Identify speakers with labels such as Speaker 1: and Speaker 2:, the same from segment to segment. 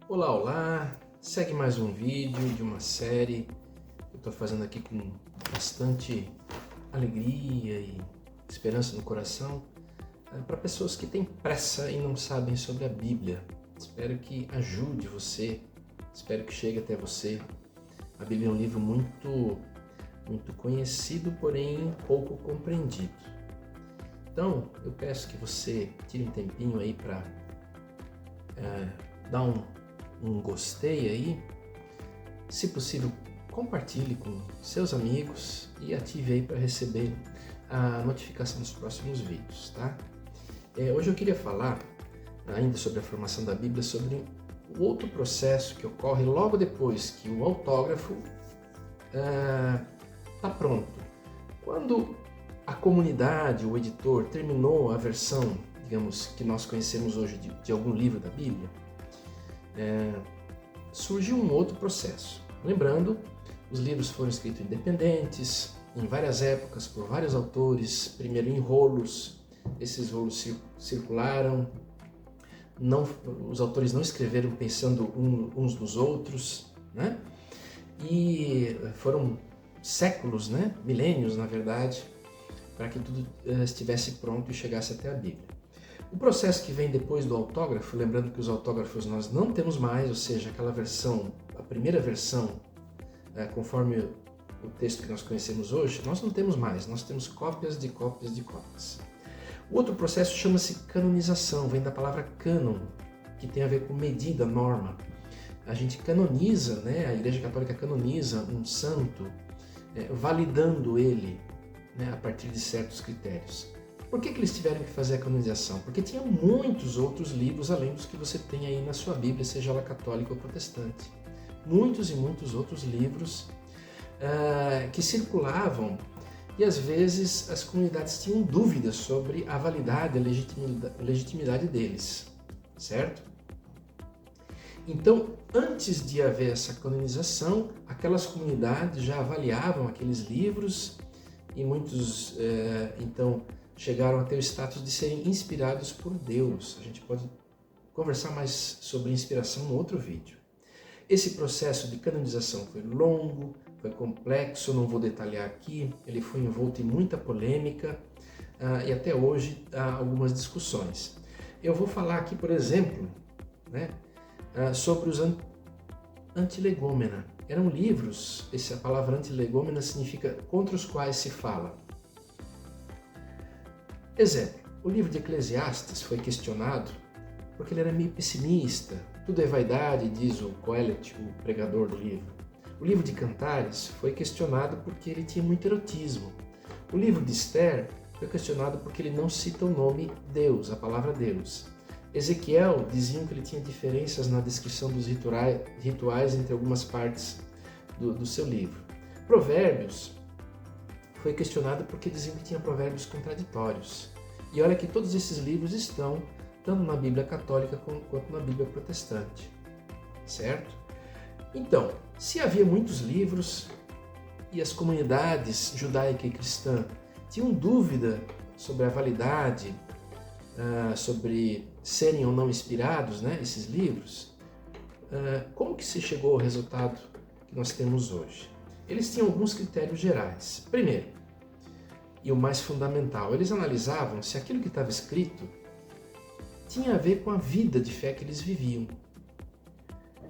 Speaker 1: Olá, olá! Segue mais um vídeo de uma série que eu estou fazendo aqui com bastante alegria e esperança no coração para pessoas que têm pressa e não sabem sobre a Bíblia. Espero que ajude você, espero que chegue até você. A Bíblia é um livro muito conhecido, porém pouco compreendido. Então, eu peço que você tire um tempinho aí para dar um gostei aí, se possível compartilhe com seus amigos e ative aí para receber a notificação dos próximos vídeos, tá? Hoje eu queria falar ainda sobre a formação da Bíblia, sobre o outro processo que ocorre logo depois que o autógrafo está pronto. Quando a comunidade, o editor, terminou a versão, digamos, que nós conhecemos hoje de algum livro da Bíblia, surgiu um outro processo. Lembrando, os livros foram escritos independentes, em várias épocas, por vários autores, primeiro em rolos, esses rolos circularam, os autores não escreveram pensando uns nos outros, né? E foram séculos, né? Milênios, na verdade, para que tudo estivesse pronto e chegasse até a Bíblia. O processo que vem depois do autógrafo, lembrando que os autógrafos nós não temos mais, ou seja, aquela versão, a primeira versão, conforme o texto que nós conhecemos hoje, nós não temos mais, nós temos cópias de cópias de cópias. O outro processo chama-se canonização, vem da palavra cânon, que tem a ver com medida, norma. A gente canoniza, né? A Igreja Católica canoniza um santo, validando ele, né, a partir de certos critérios. Por que eles tiveram que fazer a canonização? Porque tinha muitos outros livros além dos que você tem aí na sua Bíblia, seja ela católica ou protestante. Muitos e muitos outros livros que circulavam e às vezes as comunidades tinham dúvidas sobre a validade, a legitimidade deles, certo? Então, antes de haver essa canonização, aquelas comunidades já avaliavam aqueles livros e muitos, então, chegaram a ter o status de serem inspirados por Deus. A gente pode conversar mais sobre inspiração no outro vídeo. Esse processo de canonização foi longo, foi complexo, não vou detalhar aqui, ele foi envolto em muita polêmica e até hoje há algumas discussões. Eu vou falar aqui, por exemplo, né, sobre os antilegômena. Eram livros, a palavra antilegômena significa contra os quais se fala. Exemplo, o livro de Eclesiastes foi questionado porque ele era meio pessimista. Tudo é vaidade, diz o Coelet, o pregador do livro. O livro de Cantares foi questionado porque ele tinha muito erotismo. O livro de Esther foi questionado porque ele não cita o nome Deus, a palavra Deus. Ezequiel diziam que ele tinha diferenças na descrição dos rituais entre algumas partes do seu livro. Provérbios foi questionado porque diziam que tinha provérbios contraditórios. E olha que todos esses livros estão tanto na Bíblia católica quanto na Bíblia protestante, certo? Então, se havia muitos livros e as comunidades judaica e cristã tinham dúvida sobre a validade, sobre serem ou não inspirados, né, esses livros, como que se chegou ao resultado que nós temos hoje? Eles tinham alguns critérios gerais. Primeiro, e o mais fundamental, eles analisavam se aquilo que estava escrito tinha a ver com a vida de fé que eles viviam.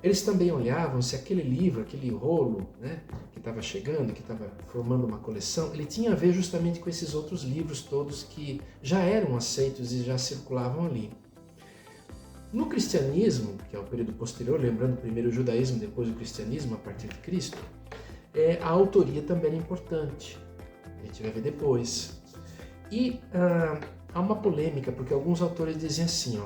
Speaker 1: Eles também olhavam se aquele livro, aquele rolo, né, que estava chegando, que estava formando uma coleção, ele tinha a ver justamente com esses outros livros todos que já eram aceitos e já circulavam ali. No cristianismo, que é o período posterior, lembrando primeiro o judaísmo, depois o cristianismo a partir de Cristo, a autoria também é importante. A gente vai ver depois. E há uma polêmica, porque alguns autores dizem assim,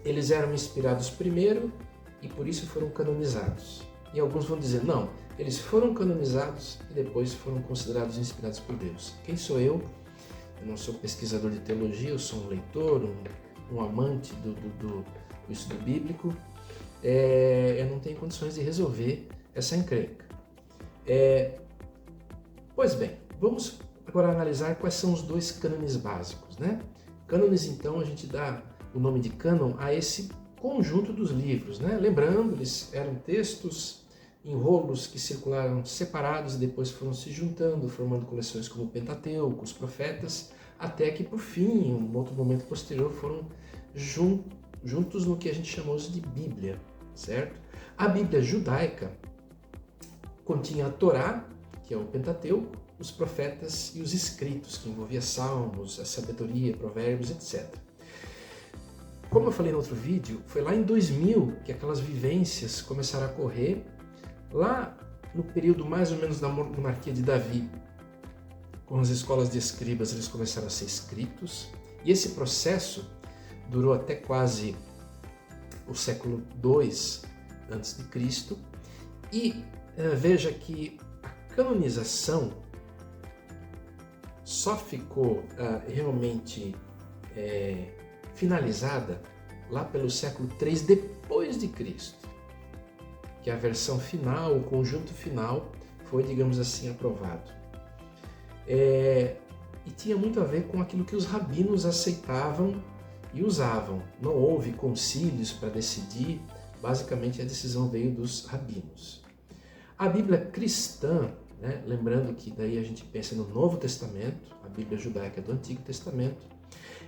Speaker 1: eles eram inspirados primeiro e por isso foram canonizados. E alguns vão dizer, não, eles foram canonizados e depois foram considerados inspirados por Deus. Quem sou eu? Eu não sou pesquisador de teologia, eu sou um leitor, um amante do estudo bíblico. Eu não tenho condições de resolver essa encrenca. Pois bem, vamos agora analisar quais são os dois cânones básicos, né? Cânones, então, a gente dá o nome de cânon a esse conjunto dos livros, né? Lembrando, eles eram textos em rolos que circularam separados e depois foram se juntando, formando coleções como o Pentateuco, os Profetas, até que, por fim, em um outro momento posterior, foram juntos no que a gente chamou de Bíblia, certo? A Bíblia judaica continha a Torá, que é o Pentateuco, os Profetas e os Escritos, que envolvia Salmos, a sabedoria, Provérbios, etc. Como eu falei no outro vídeo, foi lá em 2000 que aquelas vivências começaram a correr, lá no período mais ou menos da monarquia de Davi, com as escolas de escribas, eles começaram a ser escritos, e esse processo durou até quase o século II a.C., e veja que a canonização só ficou realmente finalizada lá pelo século III depois de Cristo, que a versão final, o conjunto final, foi, digamos assim, aprovado. E tinha muito a ver com aquilo que os rabinos aceitavam e usavam. Não houve concílios para decidir, basicamente a decisão veio dos rabinos. A Bíblia cristã, né, lembrando que daí a gente pensa no Novo Testamento, a Bíblia judaica do Antigo Testamento,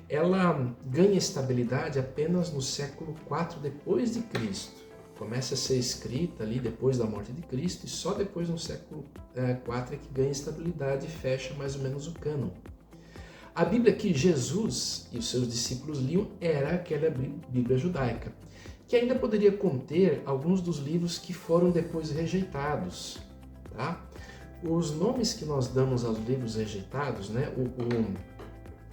Speaker 1: ela ganha estabilidade apenas no século IV depois de Cristo. Começa a ser escrita ali depois da morte de Cristo e só depois no século IV é que ganha estabilidade e fecha mais ou menos o cânon. A Bíblia que Jesus e os seus discípulos liam era aquela Bíblia judaica, que ainda poderia conter alguns dos livros que foram depois rejeitados. Tá? Os nomes que nós damos aos livros rejeitados, né,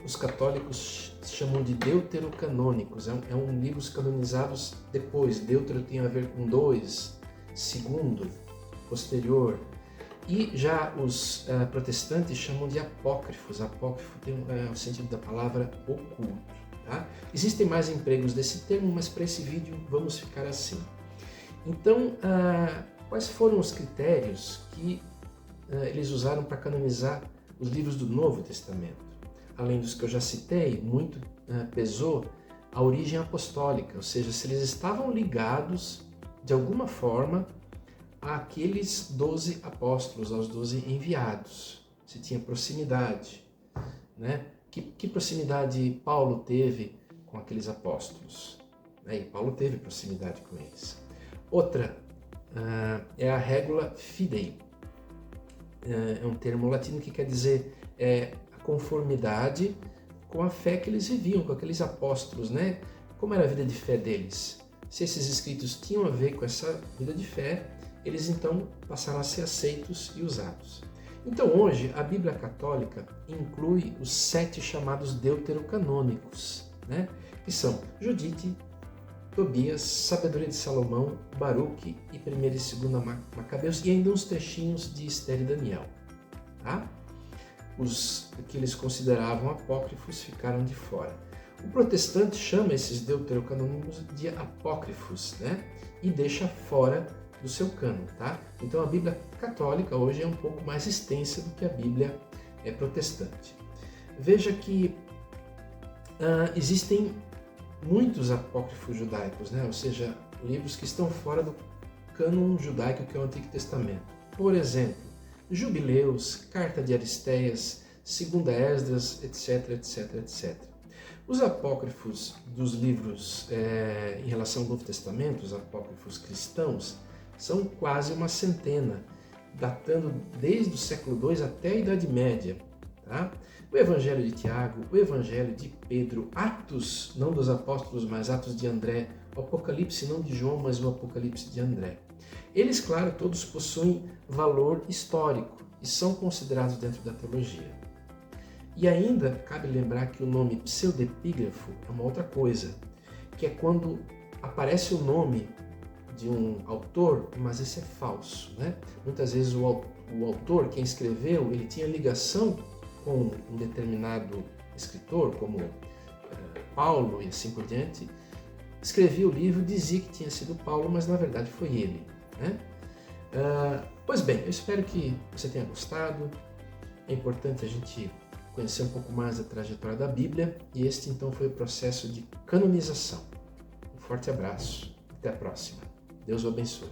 Speaker 1: os católicos chamam de deuterocanônicos, é um livros canonizados depois. Deutero tem a ver com dois, segundo, posterior. E já os protestantes chamam de apócrifos. Apócrifo tem o sentido da palavra oculto. Tá? Existem mais empregos desse termo, mas para esse vídeo vamos ficar assim. Então, quais foram os critérios que eles usaram para canonizar os livros do Novo Testamento? Além dos que eu já citei, muito pesou a origem apostólica, ou seja, se eles estavam ligados de alguma forma àqueles 12 apóstolos, aos 12 enviados, se tinha proximidade, né? Que proximidade Paulo teve com aqueles apóstolos? E Paulo teve proximidade com eles. Outra é a regula fidei. É um termo latino que quer dizer a conformidade com a fé que eles viviam, com aqueles apóstolos, né? Como era a vida de fé deles? Se esses escritos tinham a ver com essa vida de fé, eles então passaram a ser aceitos e usados. Então hoje a Bíblia Católica inclui os 7 chamados deuterocanônicos, né? Que são Judite, Tobias, Sabedoria de Salomão, Baruque e 1ª e 2ª Macabeus, e ainda uns trechinhos de Esther e Daniel. Tá? Os que eles consideravam apócrifos ficaram de fora. O protestante chama esses deuterocanônicos de apócrifos, né? E deixa fora do seu cânon, tá? Então a Bíblia católica hoje é um pouco mais extensa do que a Bíblia protestante. Veja que existem muitos apócrifos judaicos, né? Ou seja, livros que estão fora do cânon judaico que é o Antigo Testamento. Por exemplo, Jubileus, Carta de Aristeias, 2ª Esdras, etc, etc, etc. Os apócrifos dos livros em relação ao Novo Testamento, os apócrifos cristãos, são quase uma centena, datando desde o século II até a Idade Média. Tá? O Evangelho de Tiago, o Evangelho de Pedro, Atos, não dos apóstolos, mas Atos de André, o Apocalipse não de João, mas o Apocalipse de André. Eles, claro, todos possuem valor histórico e são considerados dentro da teologia. E ainda cabe lembrar que o nome pseudepígrafo é uma outra coisa, que é quando aparece o nome de um autor, mas esse é falso, né? Muitas vezes o autor, quem escreveu, ele tinha ligação com um determinado escritor, como Paulo e assim por diante, escrevia o livro, dizia que tinha sido Paulo, mas na verdade foi ele, né? Pois bem, eu espero que você tenha gostado. É importante a gente conhecer um pouco mais a trajetória da Bíblia, e este então foi o processo de canonização. Um Forte abraço. Até a próxima. Deus o abençoe.